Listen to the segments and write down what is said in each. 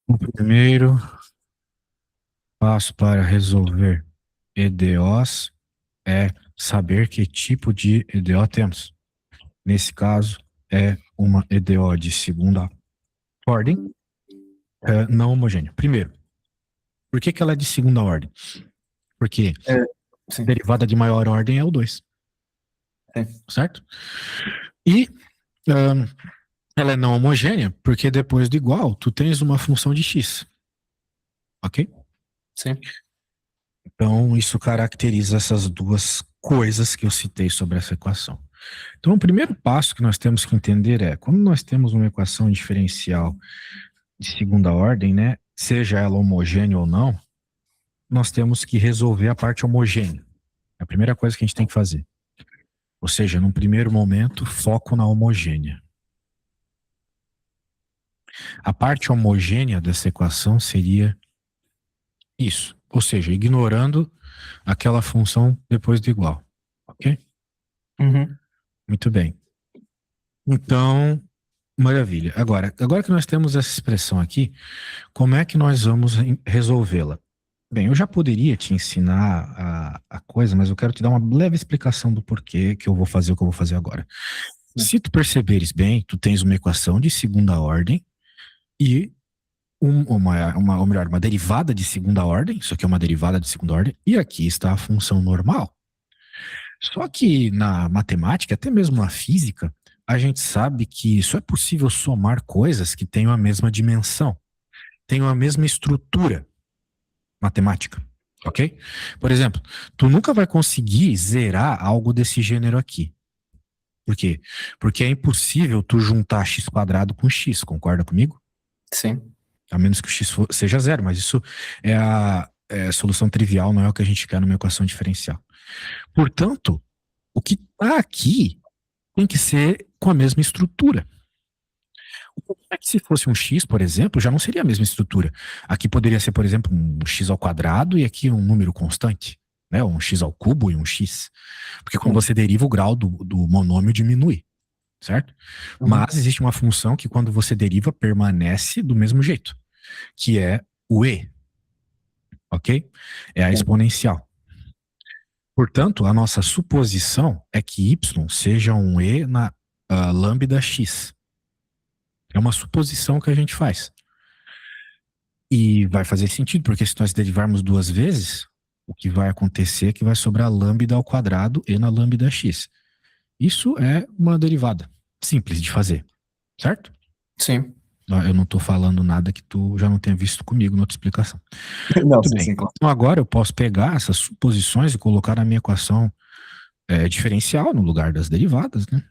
O primeiro passo para resolver EDOs é saber que tipo de EDO temos. Nesse caso, é uma EDO de segunda ordem, não homogênea. Primeiro, por que ela é de segunda ordem? Porque É, sim, derivada de maior ordem é o 2, sim, certo? E um, ela é não homogênea porque depois do igual, tu tens uma função de x, ok? sim. Então, isso caracteriza essas duas coisas que eu citei sobre essa equação. Então, o primeiro passo que nós temos que entender é, quando nós temos uma equação diferencial de segunda ordem, né, seja ela homogênea ou não, nós temos que resolver a parte homogênea. É a primeira coisa que a gente tem que fazer. Ou seja, num primeiro momento, foco na homogênea. A parte homogênea dessa equação seria isso. Ou seja, ignorando aquela função depois do igual. Ok? Uhum. Muito bem. Então, maravilha. Agora que nós temos essa expressão aqui, como é que nós vamos resolvê-la? Bem, eu já poderia te ensinar a coisa, mas eu quero te dar uma leve explicação do porquê que eu vou fazer o que eu vou fazer agora. Sim. Se tu perceberes bem, tu tens uma equação de segunda ordem e ou melhor, uma derivada de segunda ordem, isso aqui é uma derivada de segunda ordem, e aqui está a função normal. Só que na matemática, até mesmo na física, a gente sabe que só é possível somar coisas que tenham a mesma dimensão, tenham a mesma estrutura matemática, ok? Por exemplo, tu nunca vai conseguir zerar algo desse gênero aqui. Por quê? Porque é impossível tu juntar x quadrado com x, concorda comigo? Sim. A menos que o x seja zero, mas isso é a solução trivial, não é o que a gente quer numa equação diferencial. Portanto, o que está aqui tem que ser com a mesma estrutura. É que se fosse um x, por exemplo, já não seria a mesma estrutura. Aqui poderia ser, por exemplo, um x ao quadrado e aqui um número constante, né? Um x ao cubo e um x. Porque quando Sim. você deriva, o grau do monômio diminui, certo? Uhum. Mas existe uma função que quando você deriva, permanece do mesmo jeito, que é o e, ok? É a Sim. exponencial. Portanto, a nossa suposição é que y seja um e na lambda x. É uma suposição que a gente faz. E vai fazer sentido, porque se nós derivarmos duas vezes, o que vai acontecer é que vai sobrar lambda ao quadrado e na lambda x. Isso é uma derivada simples de fazer, certo? Sim. Eu não estou falando nada que tu já não tenha visto comigo na outra explicação. Não, Muito sim, bem. sim, claro. Então agora eu posso pegar essas suposições e colocar na minha equação diferencial no lugar das derivadas, né?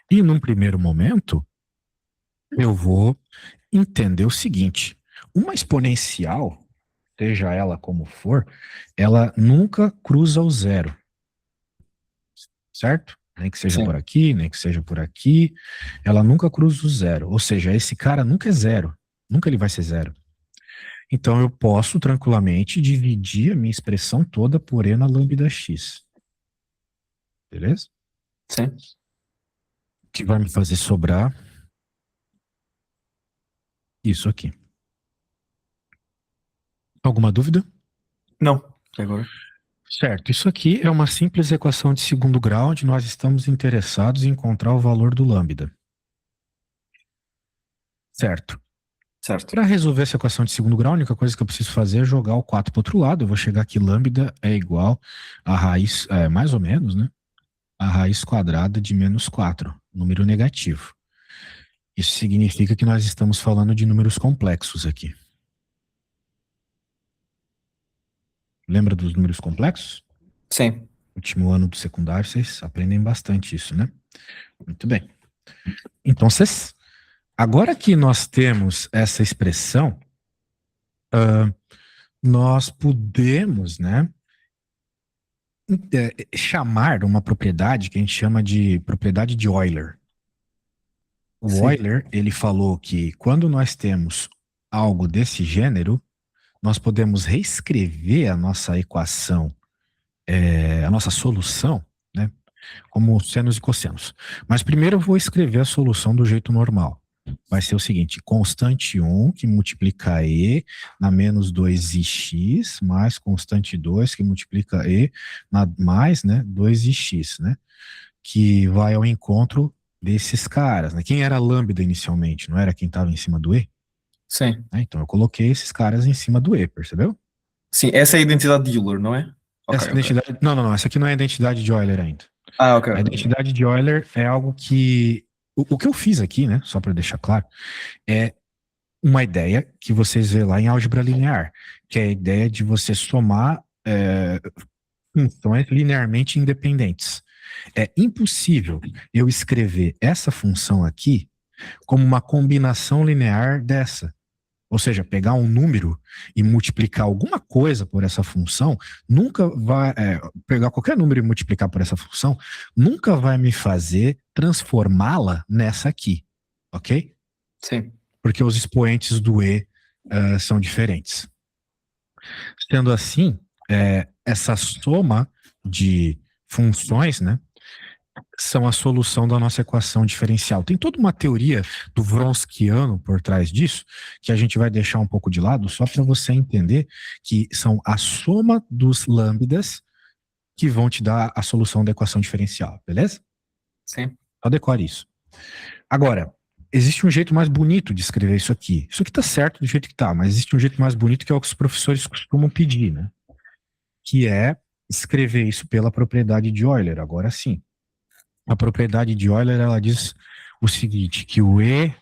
E num primeiro momento, eu vou entender o seguinte: uma exponencial, seja ela como for, ela nunca cruza o zero, certo? Nem que seja por Sim. aqui, nem que seja por aqui, ela nunca cruza o zero. Ou seja, esse cara nunca é zero, nunca ele vai ser zero. Então eu posso tranquilamente dividir a minha expressão toda por e na lambda x, beleza? Sim. Que vai me fazer sobrar isso aqui. Alguma dúvida? Não, até agora. Certo, isso aqui é uma simples equação de segundo grau onde nós estamos interessados em encontrar o valor do lambda. Certo. Certo. Para resolver essa equação de segundo grau, a única coisa que eu preciso fazer é jogar o 4 para o outro lado. Eu vou chegar aqui, lambda é igual a raiz, mais ou menos, né? A raiz quadrada de menos 4, número negativo. Isso significa que nós estamos falando de números complexos aqui. Lembra dos números complexos? Sim. Último ano do secundário, vocês aprendem bastante isso, né? Muito bem. Então, agora que nós temos essa expressão, nós podemos, né, chamar uma propriedade que a gente chama de propriedade de Euler. O Sim. Euler, ele falou que quando nós temos algo desse gênero, nós podemos reescrever a nossa equação, a nossa solução, né, como senos e cossenos. Mas primeiro eu vou escrever a solução do jeito normal. vai ser o seguinte, constante 1 que multiplica E na menos 2ix, mais constante 2 que multiplica E na mais, né, 2ix, né? Que vai ao encontro desses caras, né? Quem era lambda inicialmente? Não era quem estava em cima do E? Sim. Né? Então eu coloquei esses caras em cima do E, percebeu? Sim, essa é a identidade de Euler, não é? Ok, Essa ok. identidade. Não, não, não. Essa aqui não é a identidade de Euler ainda. Ah, ok, A ok. identidade de Euler é algo que. O que eu fiz aqui, né? Só para deixar claro, é uma ideia que vocês vê lá em álgebra linear, que é a ideia de você somar funções linearmente independentes. É impossível eu escrever essa função aqui como uma combinação linear dessa. Ou seja, pegar um número e multiplicar alguma coisa por essa função, nunca vai. Pegar qualquer número e multiplicar por essa função, nunca vai me fazer transformá-la nessa aqui. Ok? Sim. Porque os expoentes do E são diferentes. Sendo assim, essa soma de funções, né, são a solução da nossa equação diferencial. Tem toda uma teoria do Wronskiano por trás disso, que a gente vai deixar um pouco de lado, só para você entender que são a soma dos lambdas que vão te dar a solução da equação diferencial, beleza? Sim. Só decore isso. Agora, existe um jeito mais bonito de escrever isso aqui. Isso aqui tá certo do jeito que tá, mas existe um jeito mais bonito que é o que os professores costumam pedir, né? Que é escrever isso pela propriedade de Euler. Agora sim. A propriedade de Euler, ela diz o seguinte, que o E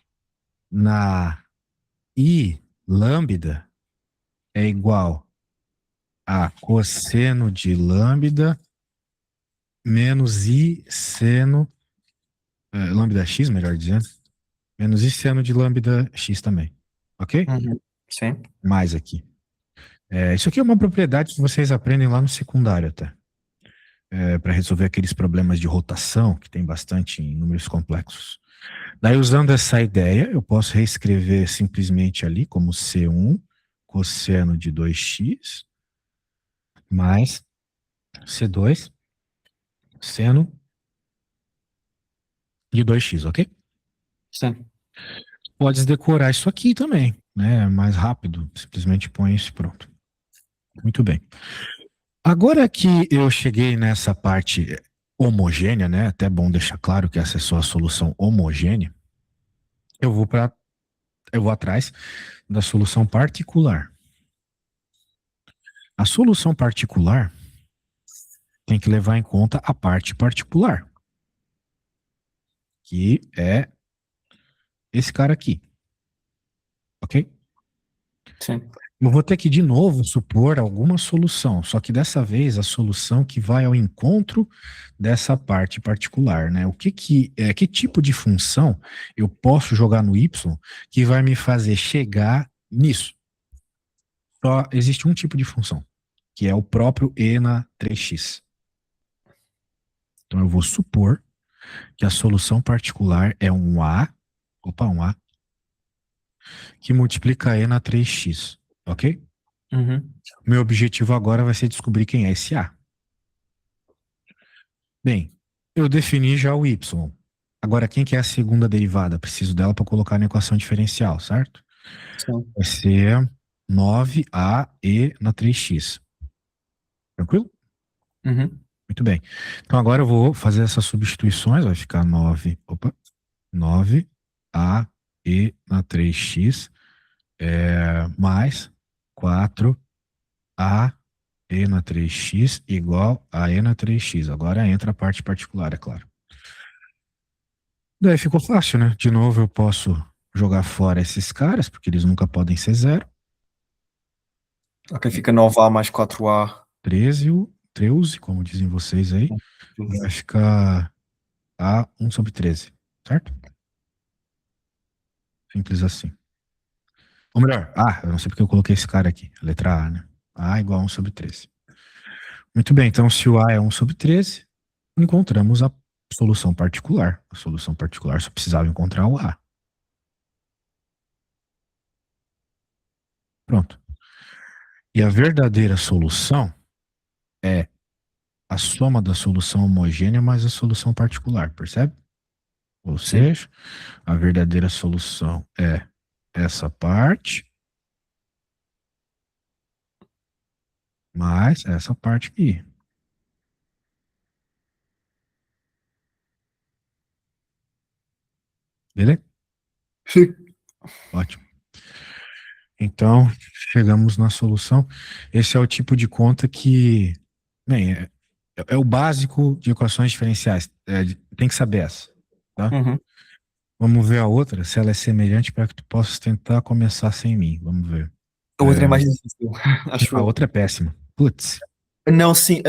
na I lambda é igual a cosseno de lambda menos I seno, lambda x, melhor dizendo, menos I seno de lambda x também. Ok? Uhum. Sim. Mais aqui. Isso aqui é uma propriedade que vocês aprendem lá no secundário até. Para resolver aqueles problemas de rotação, que tem bastante em números complexos. Daí, usando essa ideia, eu posso reescrever simplesmente ali como C1 cosseno de 2x mais C2 seno de 2x, ok? Sim. Pode decorar isso aqui também, né? Mais rápido, simplesmente põe isso e pronto. Muito bem. Agora que eu cheguei nessa parte homogênea, né? Até bom deixar claro que essa é só a solução homogênea. Eu vou atrás da solução particular. A solução particular tem que levar em conta a parte particular, que é esse cara aqui, ok? Sim. Eu vou ter que, de novo, supor alguma solução, só que dessa vez a solução que vai ao encontro dessa parte particular, né? Que tipo de função eu posso jogar no y que vai me fazer chegar nisso? Só existe um tipo de função, que é o próprio e na 3x. Então eu vou supor que a solução particular é um A, que multiplica E na 3x, ok? Uhum. Meu objetivo agora vai ser descobrir quem é esse A. Bem, eu defini já o Y. Agora, quem que é a segunda derivada? Preciso dela para colocar na equação diferencial, certo? Sim. Vai ser 9AE na 3x. Tranquilo? Uhum. Muito bem. Então agora eu vou fazer essas substituições, vai ficar 9AE na 3x mais 4A E na 3x igual a E na 3x. Agora entra a parte particular, é claro. Daí ficou fácil, né? De novo eu posso jogar fora esses caras, porque eles nunca podem ser zero. Ok, fica 9A mais 4A. 13, como dizem vocês aí, vai ficar A 1 sobre 13, certo? Simples assim. Ou melhor, eu não sei porque eu coloquei esse cara aqui, a letra A, né? A igual a 1 sobre 13. Muito bem, então se o A é 1 sobre 13, encontramos a solução particular. A solução particular só precisava encontrar o A. Pronto. E a verdadeira solução é a soma da solução homogênea mais a solução particular, percebe? Ou Sim. seja, a verdadeira solução é essa parte mais essa parte aqui. Beleza? Sim. Ótimo. Então, chegamos na solução. Esse é o tipo de conta que, bem, é o básico de equações diferenciais. Tem que saber essa, tá? Uhum. Vamos ver a outra, se ela é semelhante para que tu possas tentar começar sem mim. Vamos ver. A outra é mais difícil, acho A eu. outra é péssima. Putz, Não, sim,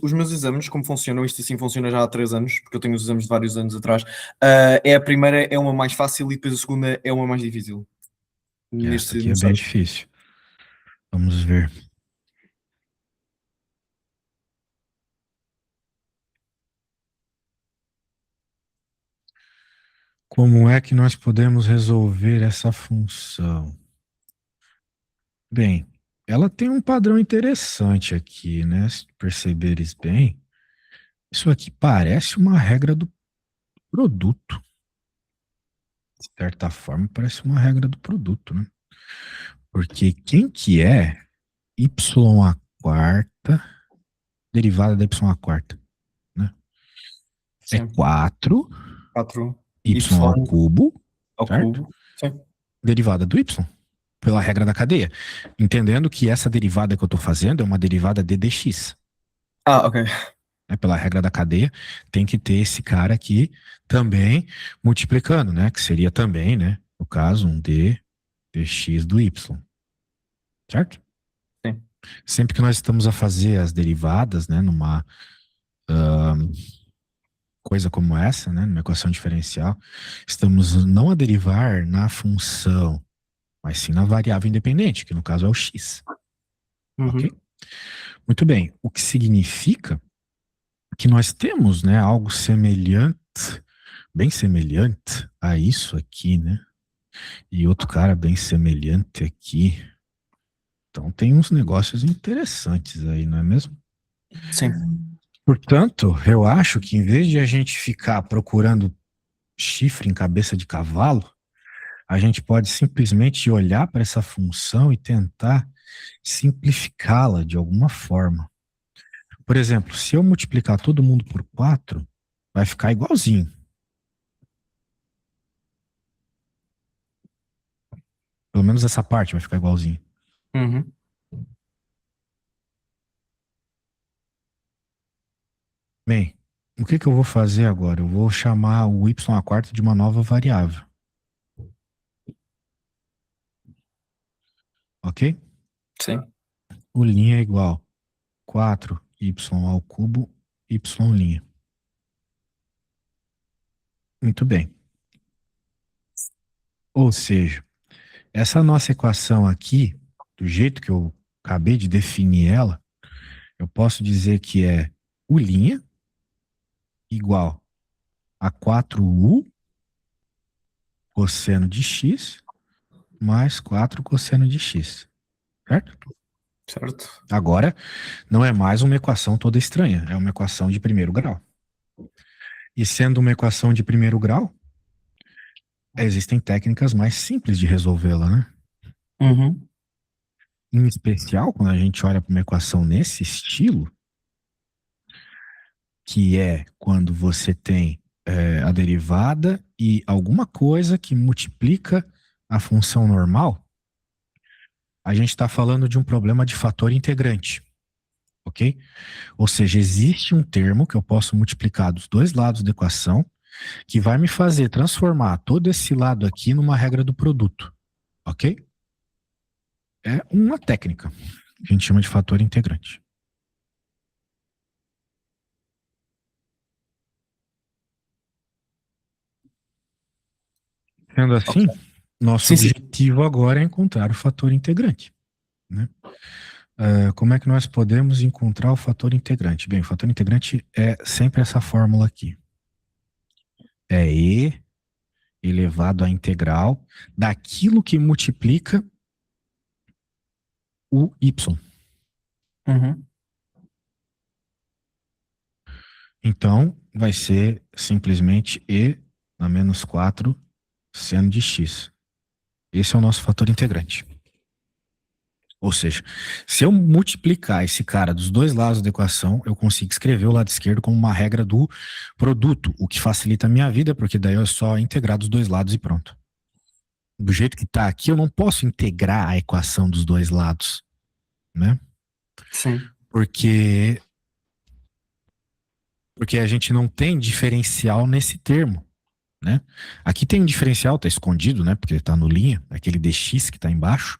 os meus exames, como funcionam, isto assim funciona já há 3 anos, porque eu tenho os exames de vários anos atrás. É a primeira é uma mais fácil e depois a segunda é uma mais difícil. essa Neste, aqui é no bem site. difícil. Vamos ver. Como é que nós podemos resolver essa função? Bem, ela tem um padrão interessante aqui, né? Se perceberes bem, isso aqui parece uma regra do produto. De certa forma, parece uma regra do produto, né? Porque quem que é y à quarta, derivada da y à quarta, né? É Sim. 4 4 y y ao cubo, ao certo? cubo. Sim. Derivada do y, pela regra da cadeia. Entendendo que essa derivada que eu estou fazendo é uma derivada de dx. Ah, ok. Né? Pela regra da cadeia, tem que ter esse cara aqui também multiplicando, né? Que seria também, né? No caso, um d dx do y, certo? Sim. Sempre que nós estamos a fazer as derivadas, né? Numa coisa como essa, né? Numa equação diferencial, estamos não a derivar na função, mas sim na variável independente, que no caso é o x, ok? Uhum. Muito bem. O que significa que nós temos, né, algo semelhante, bem semelhante a isso aqui, né? E outro cara bem semelhante aqui. Então tem uns negócios interessantes aí, não é mesmo? Sim. Portanto, eu acho que em vez de a gente ficar procurando chifre em cabeça de cavalo, a gente pode simplesmente olhar para essa função e tentar simplificá-la de alguma forma. Por exemplo, se eu multiplicar todo mundo por 4, vai ficar igualzinho. Pelo menos essa parte vai ficar igualzinho. Uhum. Bem, o que eu vou fazer agora? Eu vou chamar o y à quarta de uma nova variável. Ok? Sim. O linha é igual 4y ao cubo y'. Muito bem. Ou seja, essa nossa equação aqui, do jeito que eu acabei de definir ela, eu posso dizer que é u' igual a 4u cosseno de x mais 4 cosseno de x. Certo? Certo. Agora, não é mais uma equação toda estranha, é uma equação de primeiro grau. E sendo uma equação de primeiro grau, existem técnicas mais simples de resolvê-la, né? Uhum. Em especial, quando a gente olha para uma equação nesse estilo, que é quando você tem a derivada e alguma coisa que multiplica a função normal, a gente está falando de um problema de fator integrante, ok? Ou seja, existe um termo que eu posso multiplicar dos dois lados da equação que vai me fazer transformar todo esse lado aqui numa regra do produto, ok? É uma técnica que a gente chama de fator integrante. Sendo Ok. assim, nosso Sim, sim. objetivo agora é encontrar o fator integrante, né? Como é que nós podemos encontrar o fator integrante? Bem, o fator integrante é sempre essa fórmula aqui. É E elevado à integral daquilo que multiplica o Y. Uhum. Então, vai ser simplesmente E na menos 4 seno de x. Esse é o nosso fator integrante. Ou seja, se eu multiplicar esse cara dos dois lados da equação, eu consigo escrever o lado esquerdo como uma regra do produto, o que facilita a minha vida, porque daí é só integrar dos dois lados e pronto. Do jeito que está aqui, eu não posso integrar a equação dos dois lados, né? Sim. Porque a gente não tem diferencial nesse termo, né? Aqui tem um diferencial, está escondido, né? Porque está no linha, aquele dx que está embaixo,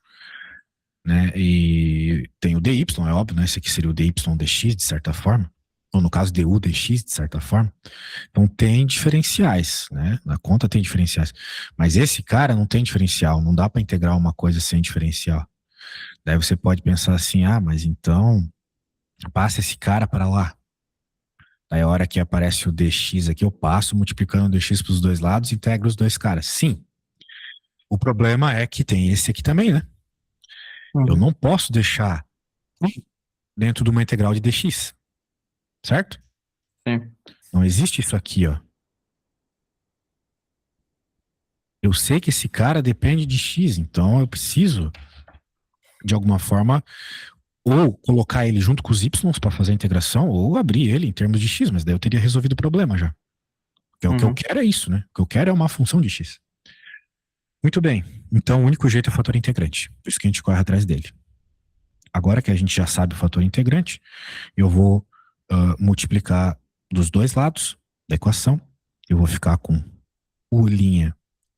né? E tem o dy, é óbvio, né? Esse aqui seria o dy dx, de certa forma. Ou no caso, du dx, de certa forma. Então tem diferenciais, né? Na conta tem diferenciais. Mas esse cara não tem diferencial, não dá para integrar uma coisa sem diferencial. Daí você pode pensar assim, mas então passa esse cara para lá. Daí a hora que aparece o dx aqui, eu passo multiplicando o dx para os dois lados e integro os dois caras. Sim. O problema é que tem esse aqui também, né? Eu não posso deixar dentro de uma integral de dx. Certo? Sim. Não existe isso aqui, ó. Eu sei que esse cara depende de x, então eu preciso, de alguma forma, ou colocar ele junto com os y para fazer a integração, ou abrir ele em termos de x, mas daí eu teria resolvido o problema já. Porque o que eu quero é isso, né? O que eu quero é uma função de x. Muito bem. Então o único jeito é o fator integrante. Por isso que a gente corre atrás dele. Agora que a gente já sabe o fator integrante, eu vou multiplicar dos dois lados da equação. Eu vou ficar com u'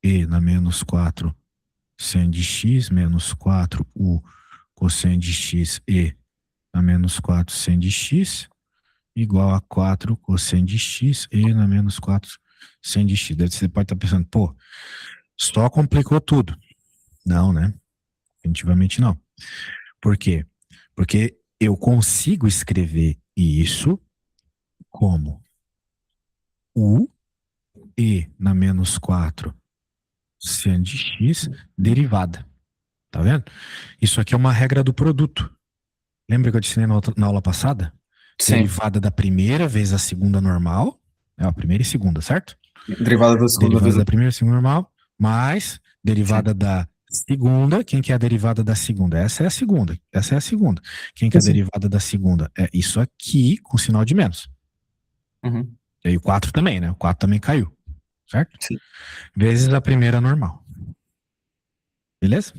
e na menos 4 seno de x menos 4u cosseno de x e na menos 4 seno de x igual a 4 cosseno de x e na menos 4 seno de x. Daí você pode estar pensando, pô, só complicou tudo. Não, né? Definitivamente não. Por quê? Porque eu consigo escrever isso como u e na menos 4 seno de x derivada. Tá vendo? Isso aqui é uma regra do produto. Lembra que eu te ensinei na aula passada? Sim. Derivada da primeira vezes a segunda normal. É a primeira e segunda, certo? Derivada da segunda Derivada vez. da primeira e segunda normal, mais derivada da segunda. Quem que é a derivada da segunda? Essa é a segunda. Essa é a segunda. Quem que é a derivada da segunda? É isso aqui com sinal de menos. E aí o 4 também, né? O 4 também caiu. Certo? Sim. Vezes a primeira normal. Beleza?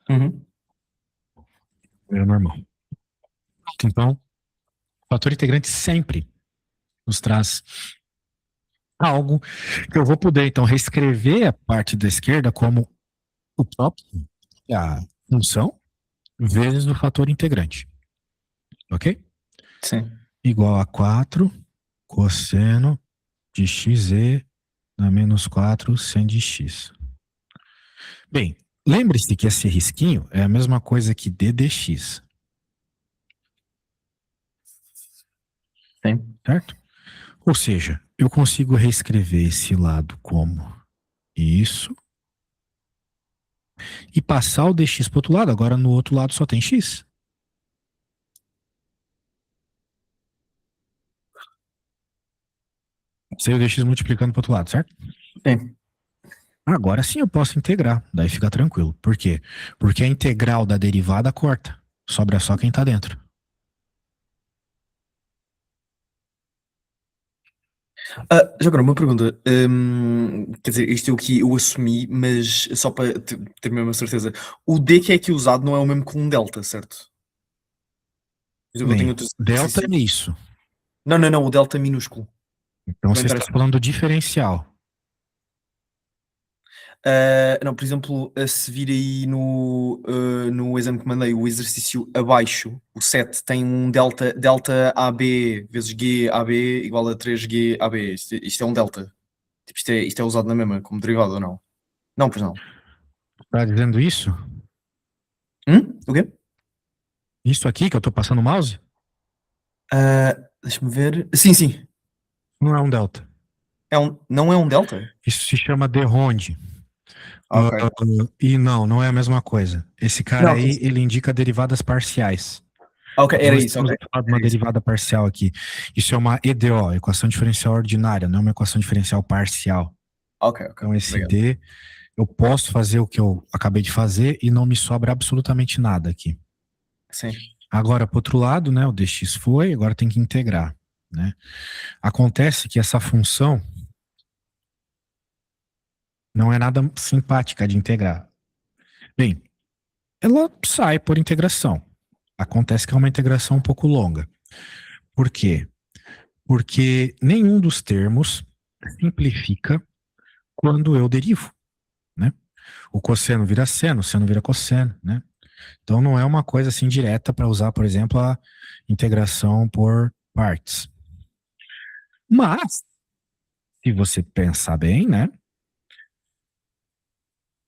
Primeira normal. Então, o fator integrante sempre nos traz algo que eu vou poder, então, reescrever a parte da esquerda como o próprio, a função, vezes o fator integrante. Ok? Sim. Igual a 4 cosseno de xe na menos 4 seno de x. Bem, lembre-se que esse risquinho é a mesma coisa que d dx. Sim. Certo? Ou seja, eu consigo reescrever esse lado como isso e passar o dx para o outro lado. Agora no outro lado só tem x. Sei o dx multiplicando para o outro lado, certo? Sim. Agora sim eu posso integrar, daí fica tranquilo. Por quê? Porque a integral da derivada corta. Sobra só quem está dentro. Já agora, uma pergunta. Quer dizer, isto eu aqui eu assumi, mas só para ter mesmo a certeza. O D que é aqui usado não é o mesmo que um delta, certo? Por exemplo, eu tenho Bem, outro delta exercício. é isso. Não, o delta é minúsculo. Então Não você está interessa. falando do diferencial. Não, por exemplo, se vir aí no exame que mandei, o exercício abaixo, o 7 tem um delta AB vezes G AB igual a 3G AB. Isto é um delta. Tipo, isto é usado na mesma como derivado ou não? Não, pois não. Está dizendo isso? O quê? Isso aqui que eu estou passando o mouse? Deixa-me ver. Sim. Não é um delta. Não é um delta? Isso se chama de Ronde. Ok. E não é a mesma coisa. Esse cara Não, aí, ele indica derivadas parciais. ok, era Nós isso, temos ok. falado de uma Era isso. derivada parcial aqui. Isso é uma EDO, equação diferencial ordinária, não é uma equação diferencial parcial. Ok, ok. Então, esse Obrigado. D, eu posso fazer o que eu acabei de fazer e não me sobra absolutamente nada aqui. Sim. Agora, para outro lado, né, o dx foi, agora tem que integrar, né? Acontece que essa função não é nada simpática de integrar. Bem, ela sai por integração. Acontece que é uma integração um pouco longa. Por quê? Porque nenhum dos termos simplifica quando eu derivo, né? O cosseno vira seno, o seno vira cosseno, né? Então não é uma coisa assim direta para usar, por exemplo, a integração por partes. Mas, se você pensar bem, né?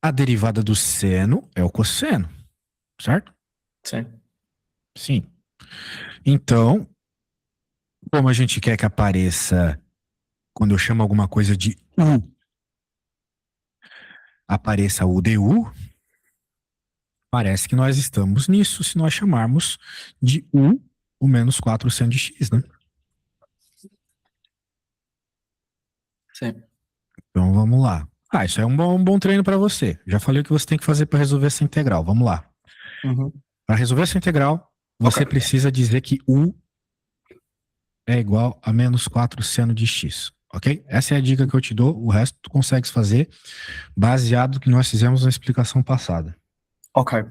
A derivada do seno é o cosseno, certo? Sim. Sim. Então, como a gente quer que apareça, quando eu chamo alguma coisa de U, apareça o DU, parece que nós estamos nisso se nós chamarmos de U o menos 4 seno de x, né? Sim. Então vamos lá. Ah, isso é um bom treino para você. Já falei o que você tem que fazer para resolver essa integral. Vamos lá. Uhum. Para resolver essa integral, você Ok. precisa dizer que U é igual a menos 4 seno de x. Ok? Essa é a dica que eu te dou. O resto tu consegues fazer baseado no que nós fizemos na explicação passada. Ok.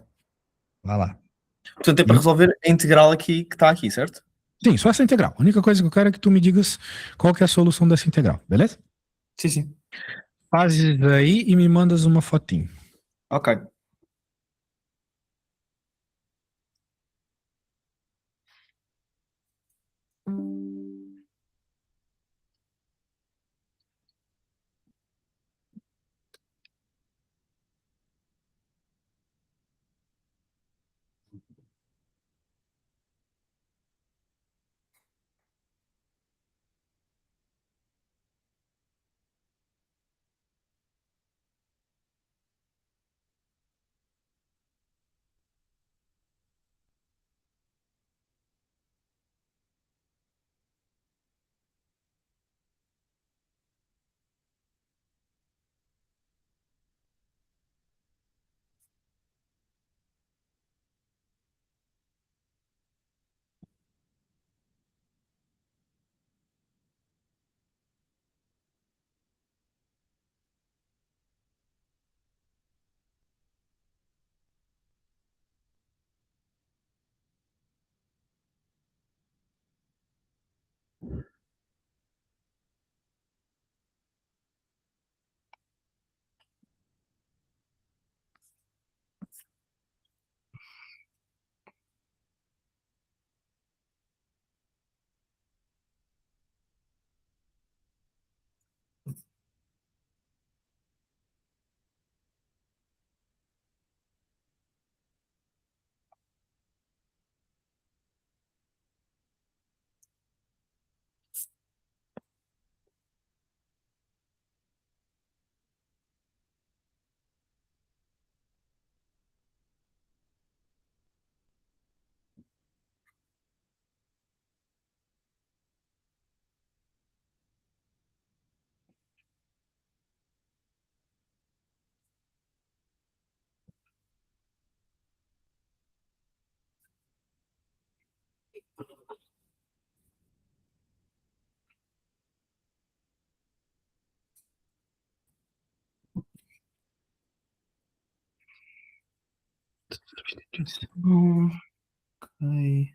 Vai lá. Portanto, é para E- resolver a integral aqui que está aqui, certo? sim, só essa integral. A única coisa que eu quero é que tu me digas qual que é a solução dessa integral, beleza? Sim, sim. Fazes aí e me mandas uma fotinho. Ok. Ok.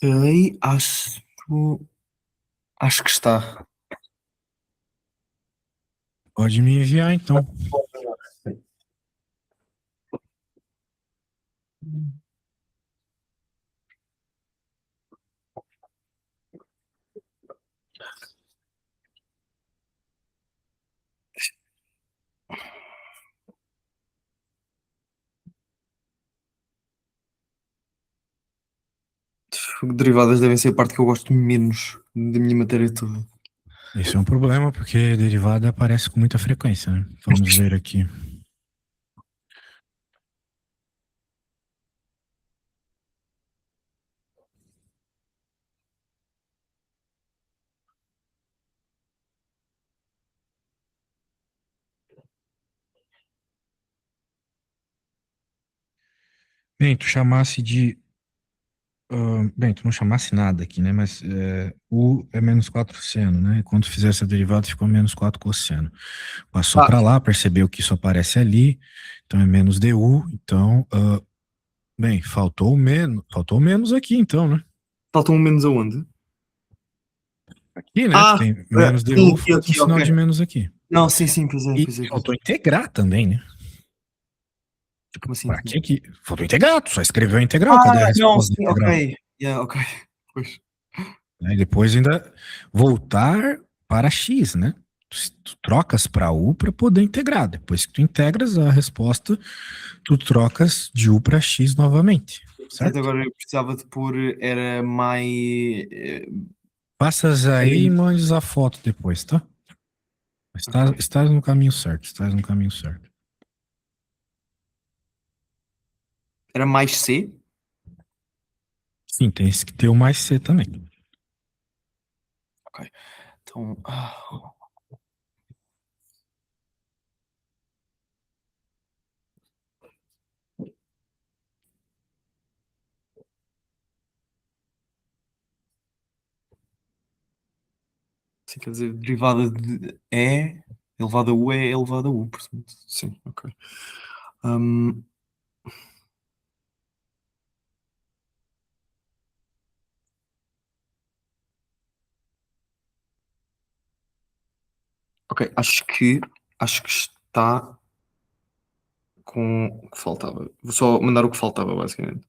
Ok, acho que está. Pode me enviar então. Derivadas devem ser a parte que eu gosto menos da minha matéria toda. Esse é um problema, porque derivada aparece com muita frequência, né? Vamos ver aqui. Bem, tu chamasse de. Bem, tu não chamasse nada aqui, né? Mas U é menos 4 seno, né? Quando fizer essa derivada, ficou menos 4 cosseno. Passou Ah, para lá, percebeu que isso aparece ali, então é menos DU. Então, bem, faltou menos aqui, então, né? falta um menos aonde? Aqui, né? Ah, Tem menos sim, DU, aqui, falta um aqui, sinal de ok. menos aqui. Não, sim, sim, E pois é. faltou integrar também, né? Como assim? Pra que que. Faltou integrar, tu só escreveu a integral, cadê a Ah, não, resposta da sim, integral? ok. Yeah, ok. Pois. Né? E depois ainda voltar para X, né? Tu trocas para U para poder integrar. Depois que tu integras a resposta, tu trocas de U para X novamente, Portanto, certo? agora eu precisava de pôr, era mais. Passas Era, aí e mandes a foto depois, tá? ok. Estás no caminho certo, estás no caminho certo. Era mais C? Sim, tem que ter o mais C também. Ok. Então. Sim, quer dizer, derivada de E elevado a U é elevado a U, portanto. Sim, ok. Hum, ok, acho que está com o que faltava. Vou só mandar o que faltava, basicamente.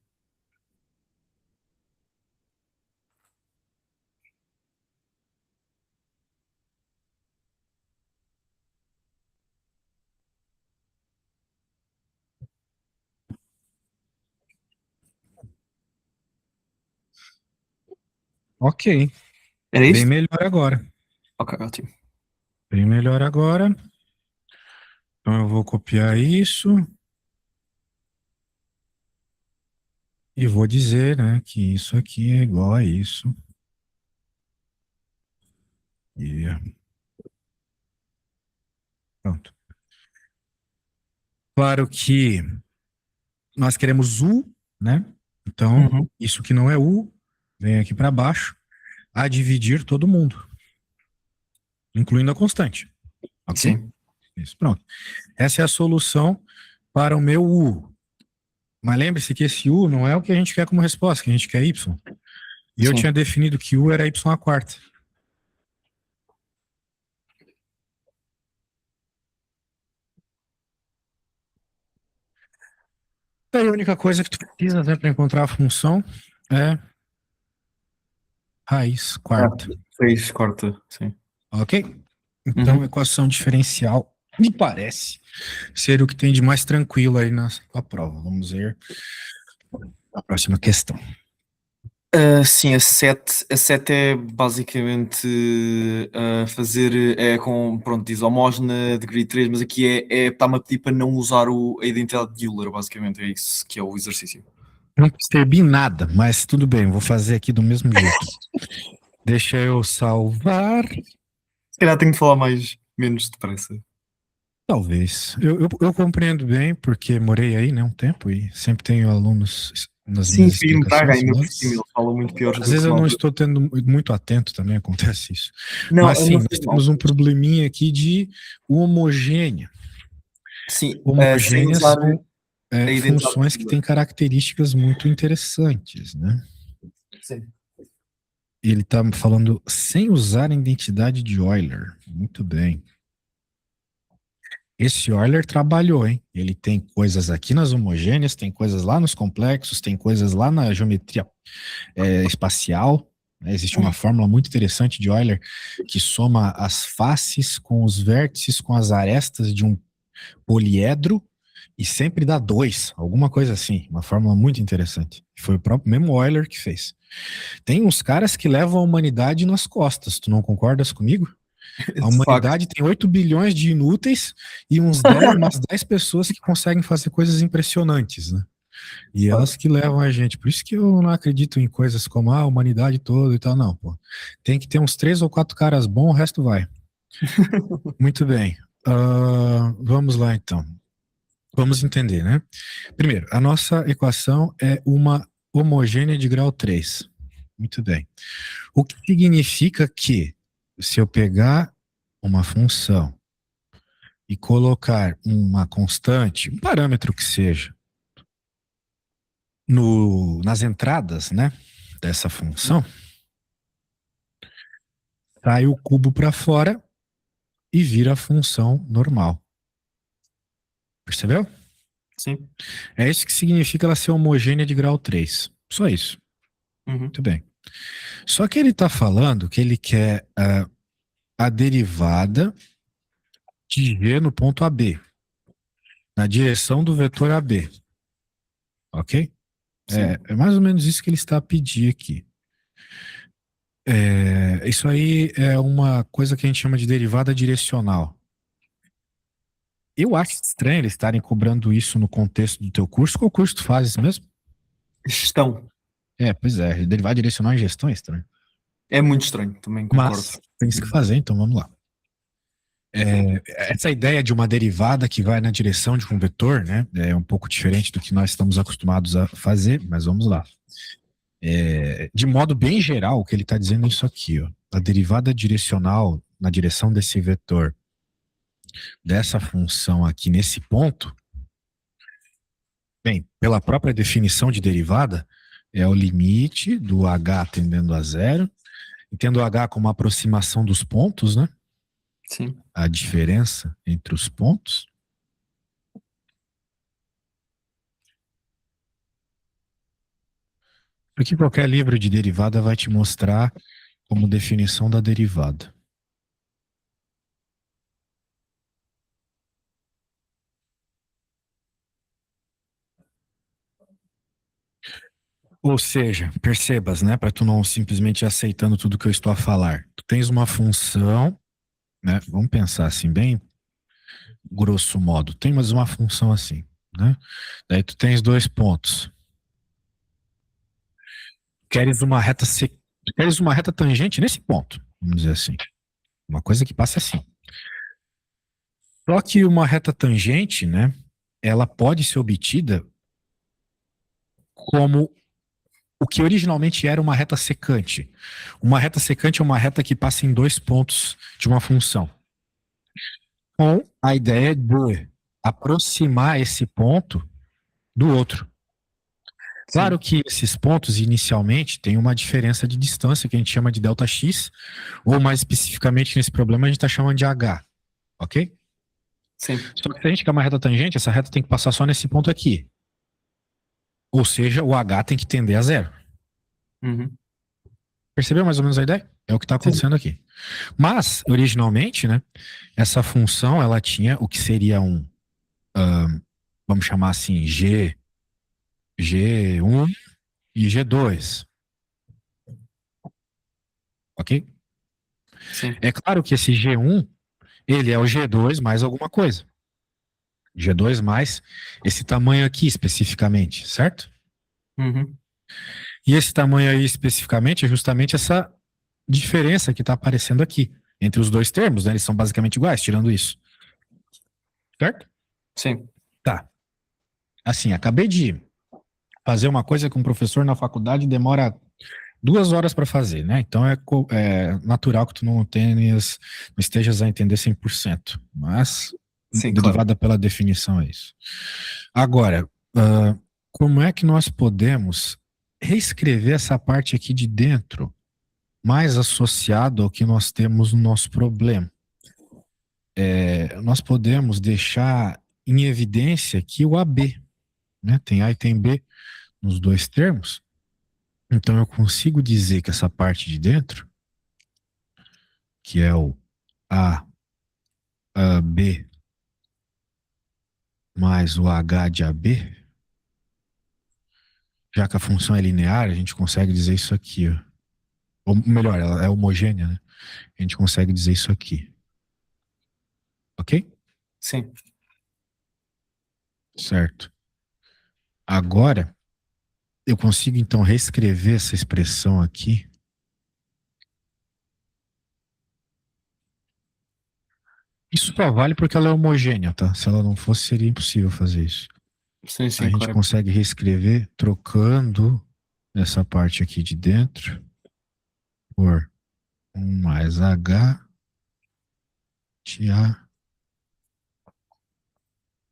Ok, Era bem isto? melhor agora. Ok, ótimo. Bem melhor agora. Então eu vou copiar isso e vou dizer, né, que isso aqui é igual a isso. E pronto. Claro que nós queremos U, né? Então, Uhum. isso que não é U, vem aqui para baixo, a dividir todo mundo, incluindo a constante. Ok? Sim, Isso, pronto. Essa é a solução para o meu U. Mas lembre-se que esse U não é o que a gente quer como resposta, que a gente quer Y. E eu tinha sim. definido que U era Y a quarta. Aí a única coisa que tu precisa, né, para encontrar a função é raiz Ah, quarta. 6 corta, sim. Ok? Então, Uhum. equação diferencial me parece ser o que tem de mais tranquilo aí na prova. Vamos ver a próxima questão. Sim, a sete é basicamente fazer com, pronto, diz homógena, degree 3, mas aqui está-me a pedir para não usar a identidade de Euler, basicamente, é isso que é o exercício. Não percebi nada, mas tudo bem, vou fazer aqui do mesmo jeito. Deixa eu salvar. Se calhar tenho de falar menos depressa. Talvez. Eu compreendo bem, porque morei aí, né, um tempo e sempre tenho alunos nas Sim, minhas fui em Praga explicações, ainda por cima, mas eles falam muito piores às do vezes que eu nós. não estou tendo muito atento também, acontece isso. Não, Mas sim, não nós faz mal. temos um probleminha aqui de homogênea. Sim, sem Homogêneas usar são a identidade funções de que Euler. têm características muito interessantes, né? Sim. Ele está falando sem usar a identidade de Euler. Muito bem. Esse Euler trabalhou, hein? Ele tem coisas aqui nas homogêneas, tem coisas lá nos complexos, tem coisas lá na geometria espacial. Né? Existe uma fórmula muito interessante de Euler que soma as faces com os vértices com as arestas de um poliedro e sempre dá dois, alguma coisa assim. Uma fórmula muito interessante. Foi o próprio mesmo Euler que fez. Tem uns caras que levam a humanidade nas costas, tu não concordas comigo? A De facto. humanidade tem 8 bilhões de inúteis e umas 10 pessoas que conseguem fazer coisas impressionantes, né? E elas que levam a gente. Por isso que eu não acredito em coisas como a humanidade toda e tal, não, pô. Tem que ter uns 3 ou 4 caras bons, o resto vai. Muito bem. Vamos lá, então. Vamos entender, né? Primeiro, a nossa equação é uma homogênea de grau 3. Muito bem. O que significa que, se eu pegar uma função e colocar uma constante, um parâmetro que seja, nas entradas, né, dessa função, sai o cubo para fora e vira a função normal. Percebeu? Sim. É isso que significa ela ser homogênea de grau 3. Só isso. Uhum. Muito bem. Só que ele está falando que ele quer a derivada de g no ponto AB, na direção do vetor AB. Ok? Sim. É mais ou menos isso que ele está a pedir aqui. Isso aí é uma coisa que a gente chama de derivada direcional. Eu acho estranho eles estarem cobrando isso no contexto do teu curso. Qual curso tu fazes mesmo? Gestão. Pois é. Derivada direcional em gestão é estranho. É muito estranho, também concordo. Mas tem isso que fazer, então vamos lá. Essa ideia de uma derivada que vai na direção de um vetor, né, é um pouco diferente do que nós estamos acostumados a fazer, mas vamos lá. De modo bem geral, o que ele está dizendo é isso aqui, ó. A derivada direcional na direção desse vetor, dessa função aqui nesse ponto, bem, pela própria definição de derivada, é o limite do h tendendo a zero, entendo h como a aproximação dos pontos, né? Sim. A diferença entre os pontos. Porque qualquer livro de derivada vai te mostrar como definição da derivada. Ou seja, percebas, né, para tu não simplesmente ir aceitando tudo que eu estou a falar. Tu tens uma função, né? Vamos pensar assim, bem grosso modo. Tem mais uma função assim, né? Daí tu tens 2 pontos. Queres uma reta tangente nesse ponto, vamos dizer assim. Uma coisa que passa assim. Só que uma reta tangente, né, ela pode ser obtida como o que originalmente era uma reta secante. Uma reta secante é uma reta que passa em 2 pontos de uma função. Com a ideia de aproximar esse ponto do outro. Claro Sim. que esses pontos inicialmente têm uma diferença de distância que a gente chama de delta x, ou mais especificamente nesse problema a gente está chamando de h, ok? Sim. Só que se a gente quer uma reta tangente, essa reta tem que passar só nesse ponto aqui. Ou seja, o h tem que tender a zero. Uhum. Percebeu mais ou menos a ideia? É o que está Sim. acontecendo aqui. Mas, originalmente, né, essa função ela tinha o que seria vamos chamar assim, G1 e G2. Ok? Sim. É claro que esse G1, ele é o G2 mais alguma coisa. G2 mais esse tamanho aqui especificamente, certo? Uhum. E esse tamanho aí especificamente é justamente essa diferença que está aparecendo aqui entre os dois termos, né? Eles são basicamente iguais, tirando isso. Certo? Sim. Tá. Assim, acabei de fazer uma coisa que um professor na faculdade demora 2 horas para fazer, né? Então é natural que tu não estejas a entender 100%, mas Sim, claro. derivada pela definição é isso. Agora, como é que nós podemos reescrever essa parte aqui de dentro, mais associado ao que nós temos no nosso problema? Nós podemos deixar em evidência aqui o AB, né? Tem A e tem B nos dois termos. Então eu consigo dizer que essa parte de dentro, que é o AB mais o H de AB, já que a função é linear, a gente consegue dizer isso aqui, ó. Ou melhor, ela é homogênea, né? A gente consegue dizer isso aqui. Ok? Sim. Certo. Agora, eu consigo então reescrever essa expressão aqui. Isso só vale porque ela é homogênea, tá? Se ela não fosse, seria impossível fazer isso. Sim, A sim, gente claro. consegue reescrever trocando essa parte aqui de dentro por 1 mais H de A,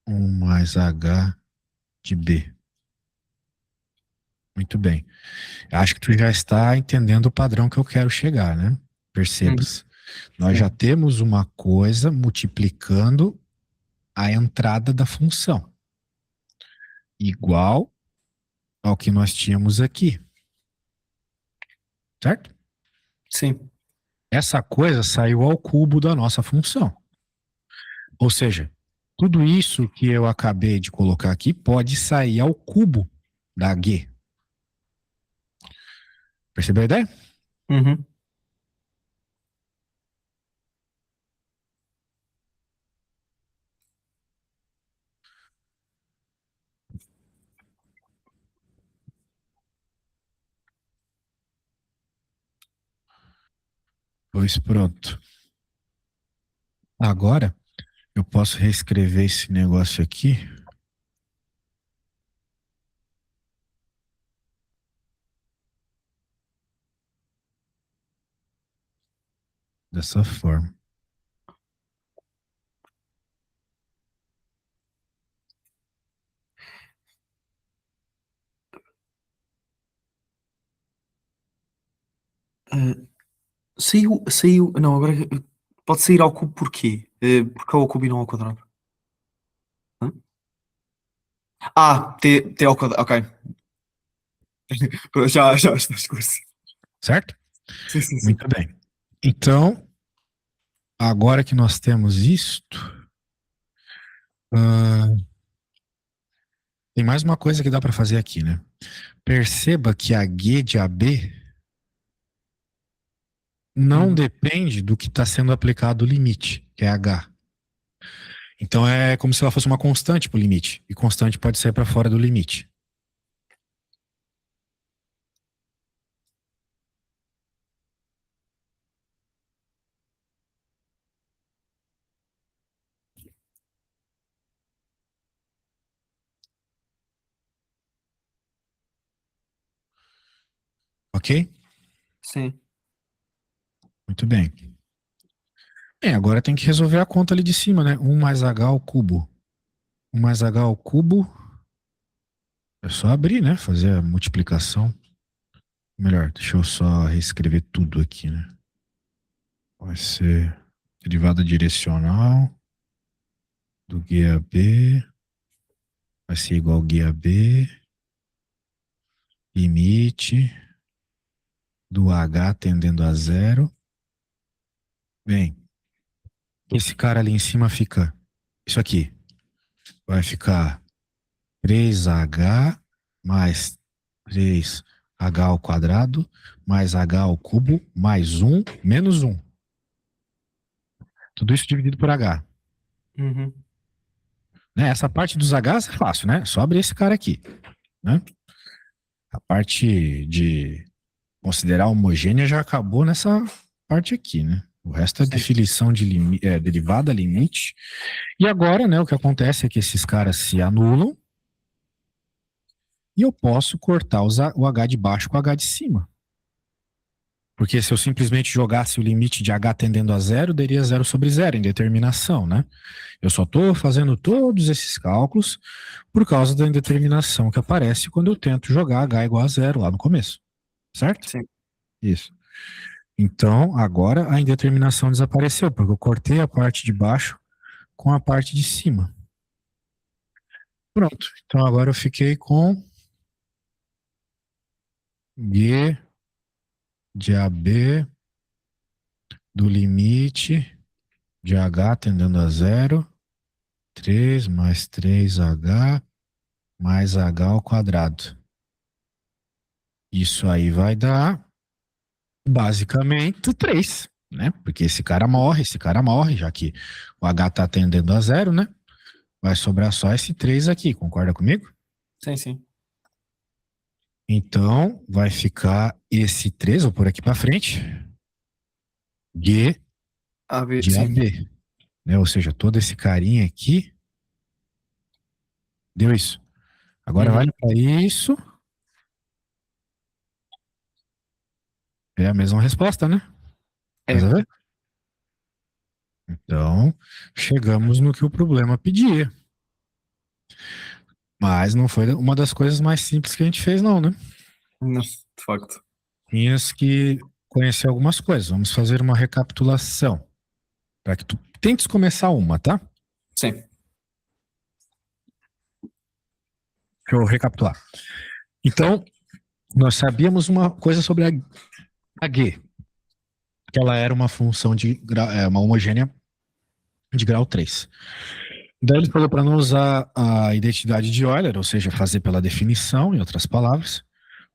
1 mais H de B. Muito bem. Acho que tu já está entendendo o padrão que eu quero chegar, né? Uhum. Percebas? Nós já Sim. temos uma coisa multiplicando a entrada da função, igual ao que nós tínhamos aqui, certo? Sim. Essa coisa saiu ao cubo da nossa função. Ou seja, tudo isso que eu acabei de colocar aqui pode sair ao cubo da G. Percebeu a ideia? Uhum. Pois pronto. Agora eu posso reescrever esse negócio aqui dessa forma. Saiu. Não, agora pode sair ao cubo porquê? Porque é ao cubo e não ao quadrado? Hã? T ao quadrado. Ok. Já está esclarecido. Certo? Sim, sim, sim. Muito bem. Então, agora que nós temos isto, ah, tem mais uma coisa que dá para fazer aqui, né? Perceba que a G de AB não Uhum. depende do que está sendo aplicado o limite, que é H. Então é como se ela fosse uma constante para o limite. E constante pode sair para fora do limite. Ok? Sim. Muito bem. Agora tem que resolver a conta ali de cima, né? 1 mais H ao cubo. 1 mais H ao cubo. É só abrir, né? Fazer a multiplicação. Melhor, deixa eu só reescrever tudo aqui, né? Vai ser derivada direcional do G a B. Vai ser igual G a B. Limite do H tendendo a zero. Bem, esse cara ali em cima fica isso aqui. Vai ficar 3H mais 3H ao quadrado mais H ao cubo mais 1 menos 1. Tudo isso dividido por H. Uhum. Né? Essa parte dos Hs é fácil, né? Só abrir esse cara aqui. Né? A parte de considerar homogênea já acabou nessa parte aqui, né? O resto é Sim. definição de derivada, limite. E agora, né, o que acontece é que esses caras se anulam e eu posso cortar o H de baixo com o H de cima. Porque se eu simplesmente jogasse o limite de H tendendo a zero, daria 0/0 em determinação, né? Eu só estou fazendo todos esses cálculos por causa da indeterminação que aparece quando eu tento jogar H igual a zero lá no começo. Certo? Sim. Isso. Então, agora a indeterminação desapareceu, porque eu cortei a parte de baixo com a parte de cima. Pronto. Então agora eu fiquei com G de AB do limite de H tendendo a zero, 3 mais 3H mais H ao quadrado. Isso aí vai dar Basicamente 3, né? Porque esse cara morre, já que o H tá tendendo a zero, né? Vai sobrar só esse 3 aqui, concorda comigo? Sim, sim. Então, vai ficar esse 3, vou por aqui para frente, G AB, de sim. AB, né? Ou seja, todo esse carinha aqui deu isso. Agora vai Uhum. para isso, é a mesma resposta, né? Mas a É. ver? Então, chegamos no que o problema pedia. Mas não foi uma das coisas mais simples que a gente fez, não, né? Não, de facto. Tinhas que conhecer algumas coisas. Vamos fazer uma recapitulação. Para que tu tentes começar uma, tá? Sim. Deixa eu recapitular. Então, nós sabíamos uma coisa sobre a G, que ela era uma função de uma homogênea de grau 3. Daí ele falou para não usar a identidade de Euler, ou seja, fazer pela definição, em outras palavras.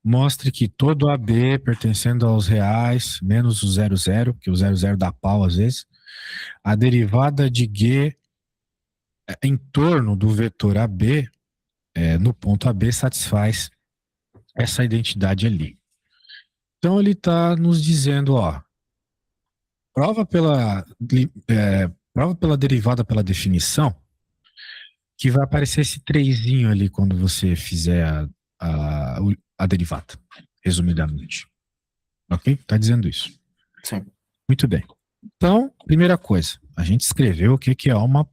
Mostre que todo AB pertencendo aos reais, menos o 00, que o 00 dá pau às vezes, a derivada de G em torno do vetor AB, no ponto AB, satisfaz essa identidade ali. Então ele está nos dizendo, ó, prova pela, prova pela derivada pela definição, que vai aparecer esse trezinho ali quando você fizer a, a derivada, resumidamente. Ok? Está dizendo isso. Sim. Muito bem. Então, primeira coisa, a gente escreveu o que é uma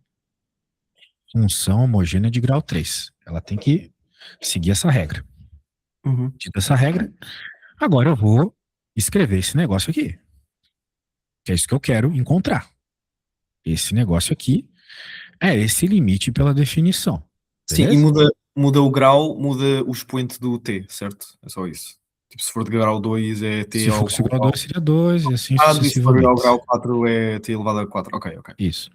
função homogênea de grau 3. Ela tem que seguir essa regra. Uhum. Dita essa regra, agora eu vou escrever esse negócio aqui. Que é isso que eu quero encontrar. Esse negócio aqui é esse limite pela definição. Sim, e Beleza? muda o grau, muda o expoente do T, certo? É só isso. Tipo, se for de grau 2 é T Se ao fosse o grau 2 seria 2 e assim quadrado, e se for ao sucessivamente. grau 4 é T elevado a 4. Ok, ok. Isso.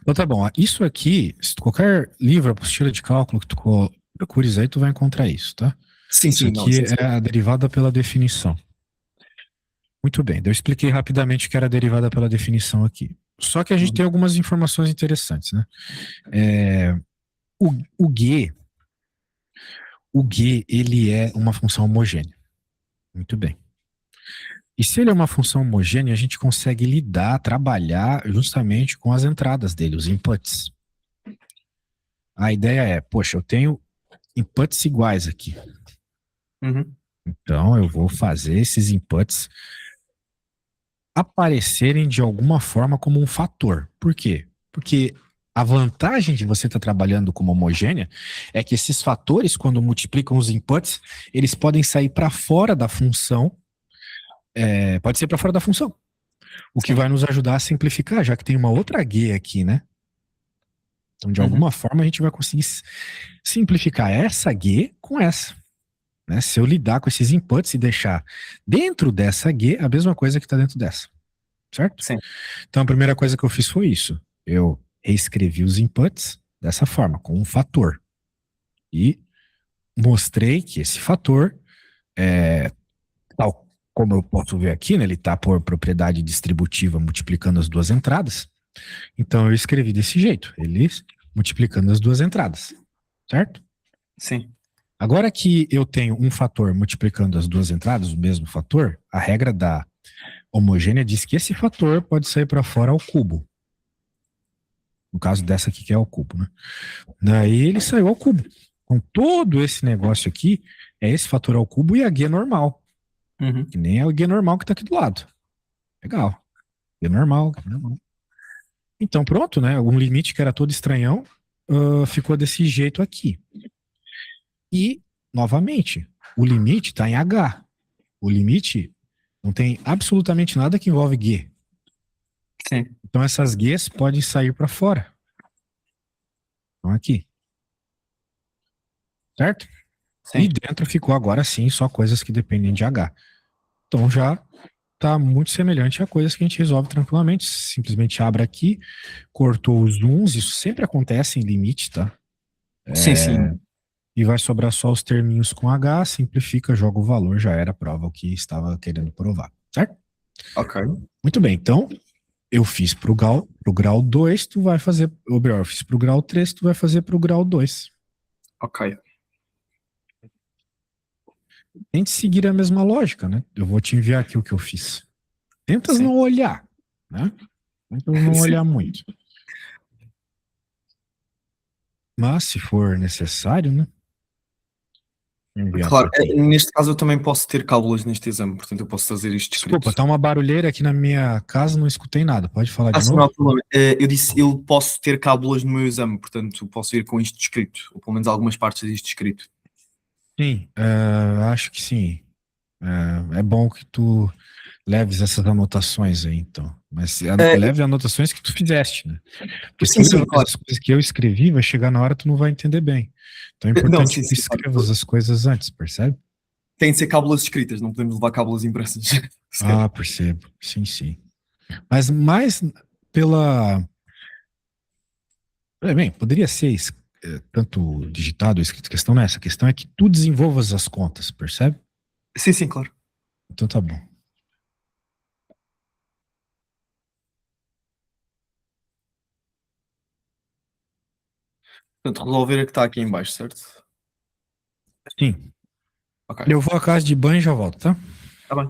Então tá bom. Isso aqui, se qualquer livro, apostila de cálculo que tu procures aí, tu vai encontrar isso, tá? Sim, Isso sim, não, aqui isso é a derivada pela definição. Muito bem, eu expliquei rapidamente o que era a derivada pela definição aqui. Só que a gente tem algumas informações interessantes, né? É, o, o G, o G, ele é uma função homogênea. Muito bem. E se ele é uma função homogênea, a gente consegue lidar, trabalhar justamente com as entradas dele, os inputs. A ideia é, poxa, eu tenho inputs iguais aqui. Uhum. Então eu vou fazer esses inputs aparecerem de alguma forma como um fator. Por quê? Porque a vantagem de você estar trabalhando como homogênea é que esses fatores, quando multiplicam os inputs, eles podem sair para fora da função, pode ser para fora da função, o que Sim. vai nos ajudar a simplificar, já que tem uma outra G aqui, né? Então, de Uhum. alguma forma, a gente vai conseguir simplificar essa G com essa. Né? Se eu lidar com esses inputs e deixar dentro dessa G a mesma coisa que está dentro dessa. Certo? Sim. Então, a primeira coisa que eu fiz foi isso. Eu reescrevi os inputs dessa forma, com um fator. E mostrei que esse fator, tal como eu posso ver aqui, né, ele está por propriedade distributiva multiplicando as duas entradas. Então, eu escrevi desse jeito, eles multiplicando as duas entradas. Certo? Sim. Agora que eu tenho um fator multiplicando as duas entradas, o mesmo fator, a regra da homogênea diz que esse fator pode sair para fora ao cubo. No caso dessa aqui que é ao cubo, né? Daí ele saiu ao cubo. Com todo esse negócio aqui, é esse fator ao cubo e a guia normal. Uhum. Que nem é a guia normal que tá aqui do lado. Legal. Guia normal, guia normal. Então pronto, né? Um limite que era todo estranhão ficou desse jeito aqui. E, novamente, o limite está em H. O limite não tem absolutamente nada que envolve G. Sim. Então essas Gs podem sair para fora. Então aqui. Certo? E Sim. dentro ficou agora sim só coisas que dependem de H. Então já está muito semelhante a coisas que a gente resolve tranquilamente. Simplesmente abre aqui, cortou os uns, isso sempre acontece em limite, tá? Sim, sim. E vai sobrar só os terminhos com H, simplifica, joga o valor, já era, prova o que estava querendo provar, certo? Ok, Muito bem, então eu fiz pro grau 2 tu vai fazer, ou melhor, eu fiz pro grau 3 tu vai fazer pro grau 2. ok. Tente seguir a mesma lógica, né? Eu vou te enviar aqui o que eu fiz. Tenta Sim. não olhar, né? Tenta não Sim. olhar muito. Mas se for necessário, né? Enviar Claro, para ti. neste caso eu também posso ter cábulas neste exame, portanto eu posso fazer isto escrito. Desculpa, tá uma barulheira aqui na minha casa, não escutei nada. Pode falar Ah, de sim, não novo? há problema. Eu disse, eu posso ter cábulas no meu exame, portanto posso ir com isto escrito, ou pelo menos algumas partes disto escrito. Sim, acho que sim. É bom que tu leves essas anotações aí, então. Mas Eh, leve anotações que tu fizeste, né? Porque se tu sim, sim, levar claro. as coisas que eu escrevi, vai chegar na hora tu não vai entender bem. Então é Não, importante sim, que tu sim, claro. escrevas as coisas antes, percebe? Tem de ser cábulas escritas, não podemos levar cábulas impressas sequer. Ah, percebo. Sim, sim. Mas mais pela. Bem, poderia ser tanto digitado ou escrito. A questão não é essa. A questão é que tu desenvolvas as contas, percebe? Sim, sim, claro. Então tá bom. Portanto, resolver a que está aqui em baixo, certo? Sim. Ok, Eu vou à casa de banho e já volto, tá? está bem.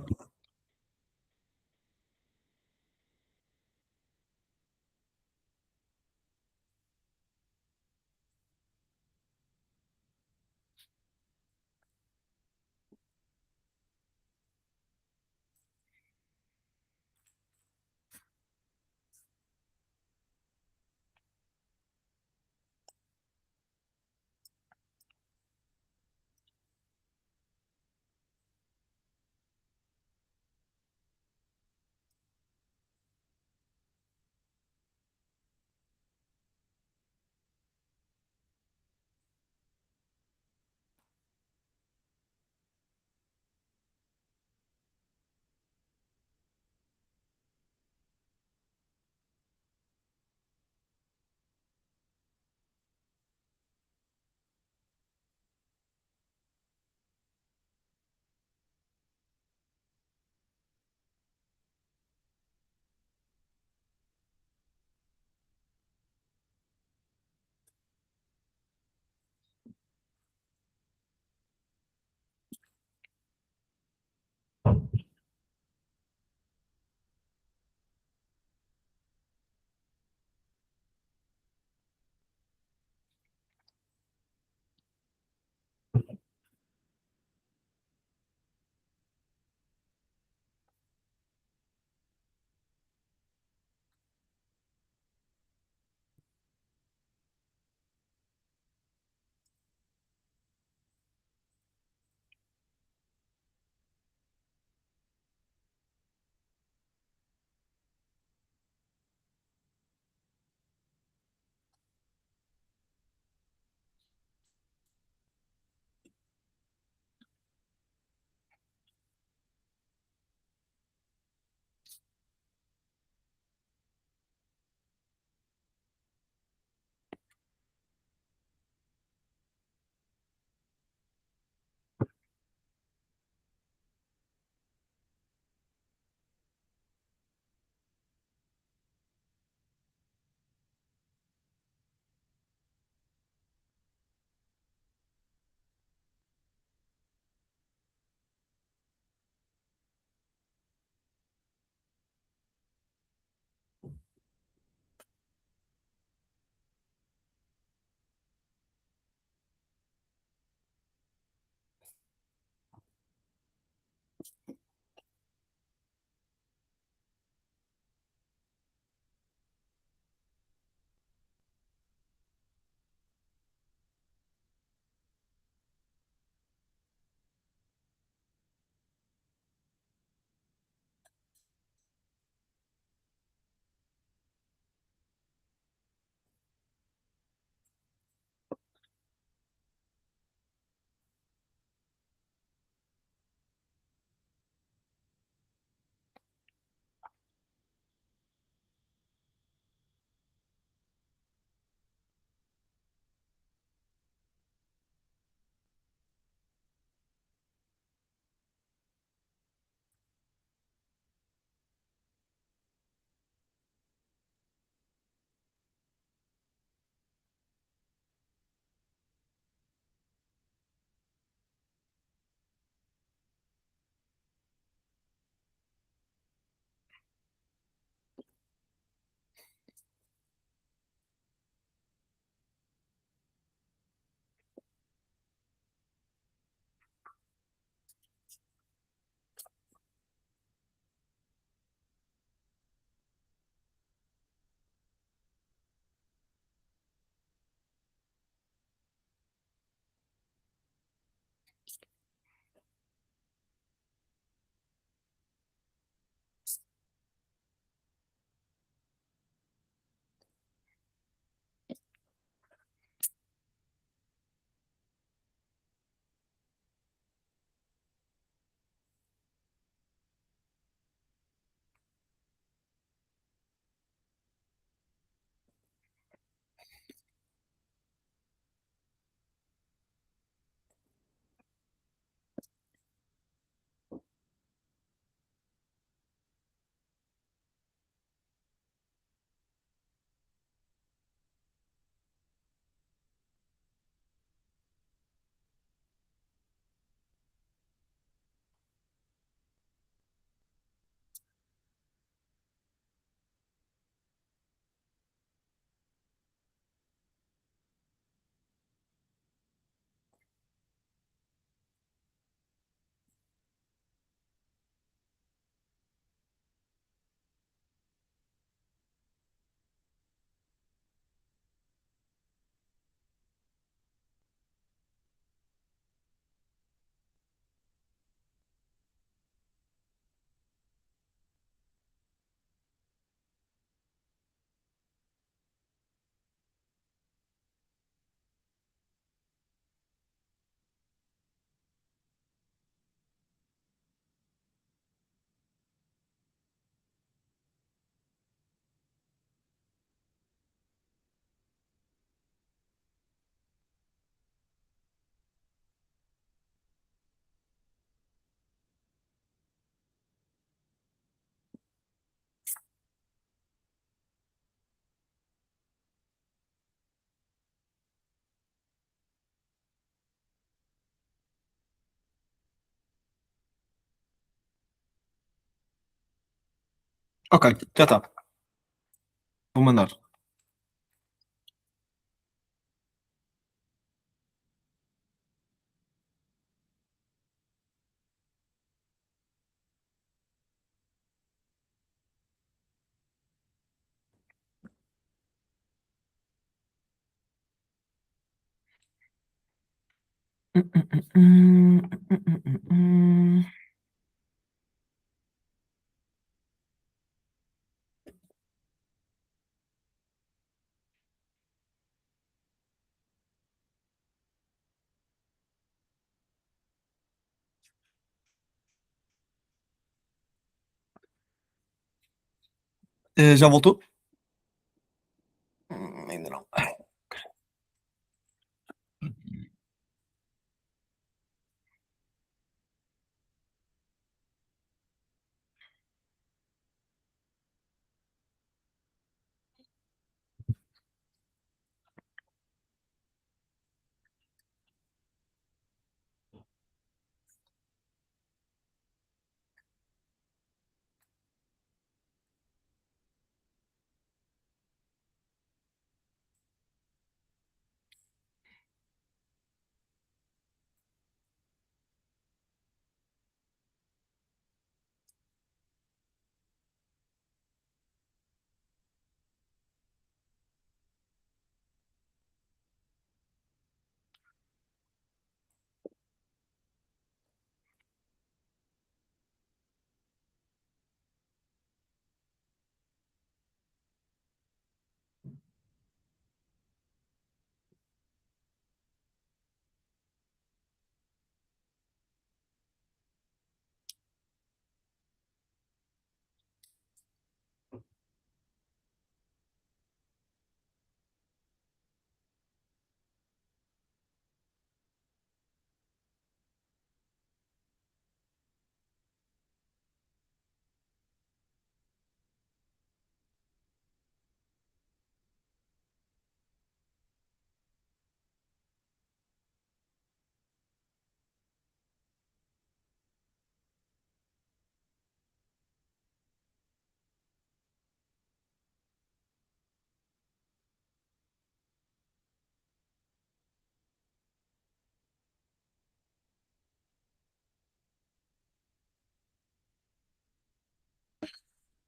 Ok, já está. Vou mandar. Já voltou? Ainda não.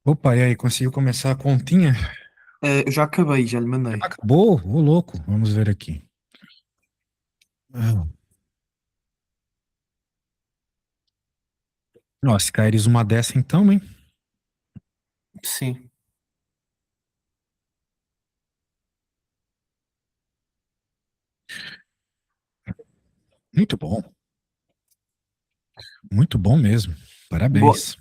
Opa, e aí, conseguiu começar a continha? Eu já acabei, já lhe mandei. Acabou? Ô, louco. Vamos ver aqui. Ah, Nossa, se caíres uma dessa então, hein? Sim. Muito bom. Muito bom mesmo. Boa. Parabéns.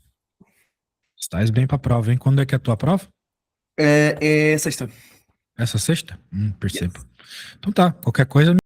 Estás bem pra prova, hein? Quando é que é a tua prova? É sexta. Essa sexta? Percebo. Yes. Então tá, qualquer coisa